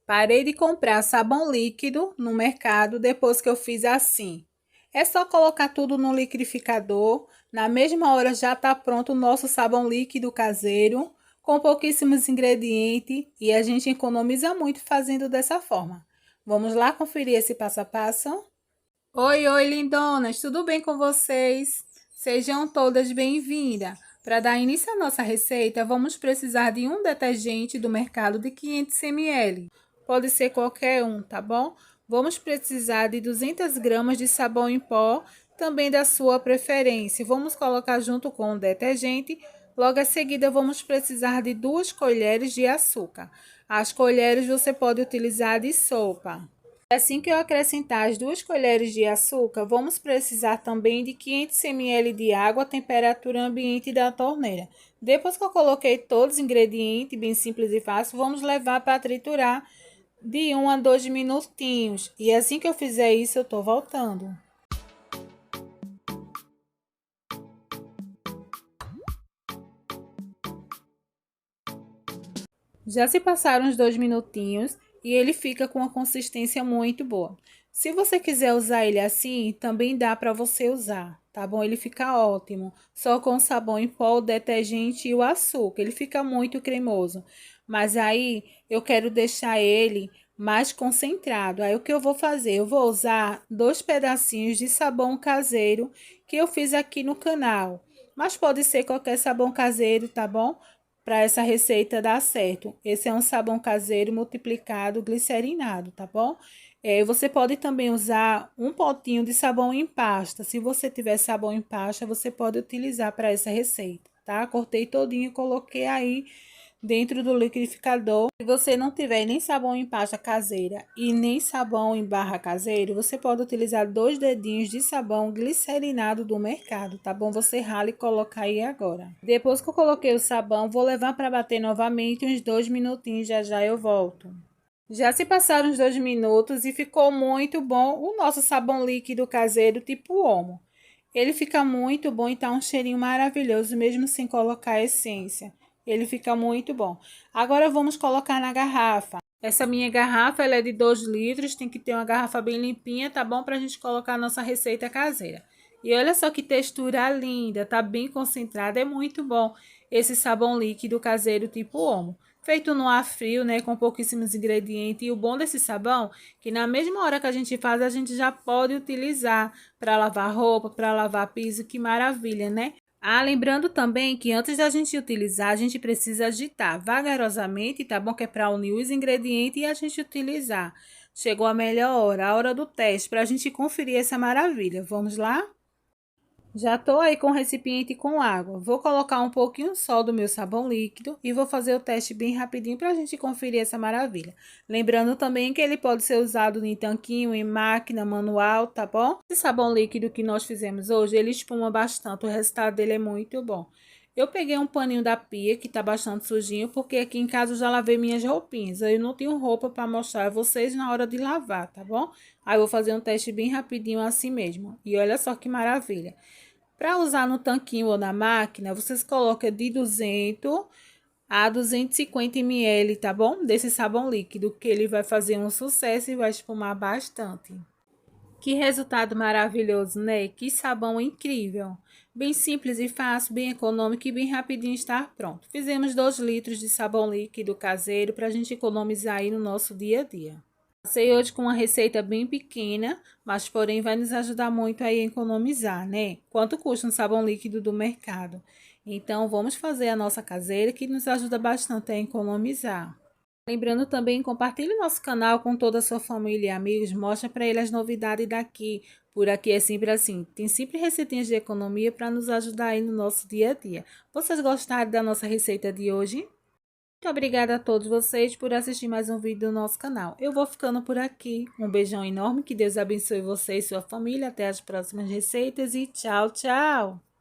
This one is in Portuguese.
Parei de comprar sabão líquido no mercado depois que eu fiz assim. É só colocar tudo no liquidificador. Na mesma hora já está pronto o nosso sabão líquido caseiro, com pouquíssimos ingredientes, e a gente economiza muito fazendo dessa forma. Vamos lá conferir esse passo a passo? Oi, oi, lindonas, tudo bem com vocês? Sejam todas bem-vindas. Para dar início à nossa receita, vamos precisar de um detergente do mercado de 500 ml. Pode ser qualquer um, tá bom? Vamos precisar de 200 gramas de sabão em pó, também da sua preferência. Vamos colocar junto com o detergente. Logo a seguida, vamos precisar de 2 colheres de açúcar. As colheres você pode utilizar de sopa. Assim que eu acrescentar as 2 colheres de açúcar, vamos precisar também de 500 ml de água à temperatura ambiente da torneira. Depois que eu coloquei todos os ingredientes, bem simples e fácil, vamos levar para triturar de 1 a 2 minutinhos. E assim que eu fizer isso, eu estou voltando. Já se passaram uns 2 minutinhos e ele fica com uma consistência muito boa. Se você quiser usar ele assim, também dá para você usar, tá bom? Ele fica ótimo, só com o sabão em pó, o detergente e o açúcar. Ele fica muito cremoso. Mas aí eu quero deixar ele mais concentrado. Aí o que eu vou fazer? Eu vou usar 2 pedacinhos de sabão caseiro que eu fiz aqui no canal. Mas pode ser qualquer sabão caseiro, tá bom? Para essa receita dar certo. Esse é um sabão caseiro multiplicado glicerinado, tá bom? Você pode também usar um potinho de sabão em pasta. Se você tiver sabão em pasta, você pode utilizar para essa receita, tá? Cortei todinho e coloquei aí dentro do liquidificador. Se você não tiver nem sabão em pasta caseira e nem sabão em barra caseiro, você pode utilizar 2 dedinhos de sabão glicerinado do mercado, tá bom? Você rala e coloca aí agora. Depois que eu coloquei o sabão, vou levar para bater novamente uns 2 minutinhos, já já eu volto. Já se passaram uns 2 minutos e ficou muito bom o nosso sabão líquido caseiro tipo Omo. Ele fica muito bom e tá um cheirinho maravilhoso, mesmo sem colocar essência. Ele fica muito bom. Agora vamos colocar na garrafa. Essa minha garrafa, ela é de 2 litros, tem que ter uma garrafa bem limpinha, tá bom? Pra gente colocar a nossa receita caseira. E olha só que textura linda, tá bem concentrada, é muito bom esse sabão líquido caseiro tipo Omo. Feito no ar frio, né, com pouquíssimos ingredientes. E o bom desse sabão, que na mesma hora que a gente faz, a gente já pode utilizar para lavar roupa, para lavar piso, que maravilha, né? Ah, lembrando também que antes da gente utilizar, a gente precisa agitar vagarosamente, tá bom? Que é para unir os ingredientes e a gente utilizar. Chegou a melhor hora, a hora do teste, para a gente conferir essa maravilha. Vamos lá? Já tô aí com o recipiente com água. Vou colocar um pouquinho só do meu sabão líquido e vou fazer o teste bem rapidinho para a gente conferir essa maravilha. Lembrando também que ele pode ser usado em tanquinho, em máquina, manual, tá bom? Esse sabão líquido que nós fizemos hoje, ele espuma bastante, o resultado dele é muito bom. Eu peguei um paninho da pia que tá bastante sujinho, porque aqui em casa eu já lavei minhas roupinhas. Eu não tenho roupa para mostrar a vocês na hora de lavar, tá bom? Aí eu vou fazer um teste bem rapidinho assim mesmo. E olha só que maravilha. Para usar no tanquinho ou na máquina, vocês colocam de 200 a 250 ml, tá bom? Desse sabão líquido, que ele vai fazer um sucesso e vai espumar bastante. Que resultado maravilhoso, né? Que sabão incrível! Bem simples e fácil, bem econômico e bem rapidinho estar pronto. Fizemos 2 litros de sabão líquido caseiro para a gente economizar aí no nosso dia a dia. Passei hoje com uma receita bem pequena, mas porém vai nos ajudar muito aí a economizar, né? Quanto custa um sabão líquido do mercado? Então, vamos fazer a nossa caseira que nos ajuda bastante a economizar. Lembrando também, compartilhe nosso canal com toda a sua família e amigos, mostra para eles as novidades daqui. Por aqui é sempre assim, tem sempre receitinhas de economia para nos ajudar aí no nosso dia a dia. Vocês gostaram da nossa receita de hoje? Muito obrigada a todos vocês por assistir mais um vídeo do nosso canal. Eu vou ficando por aqui. Um beijão enorme, que Deus abençoe você e sua família. Até as próximas receitas e tchau, tchau!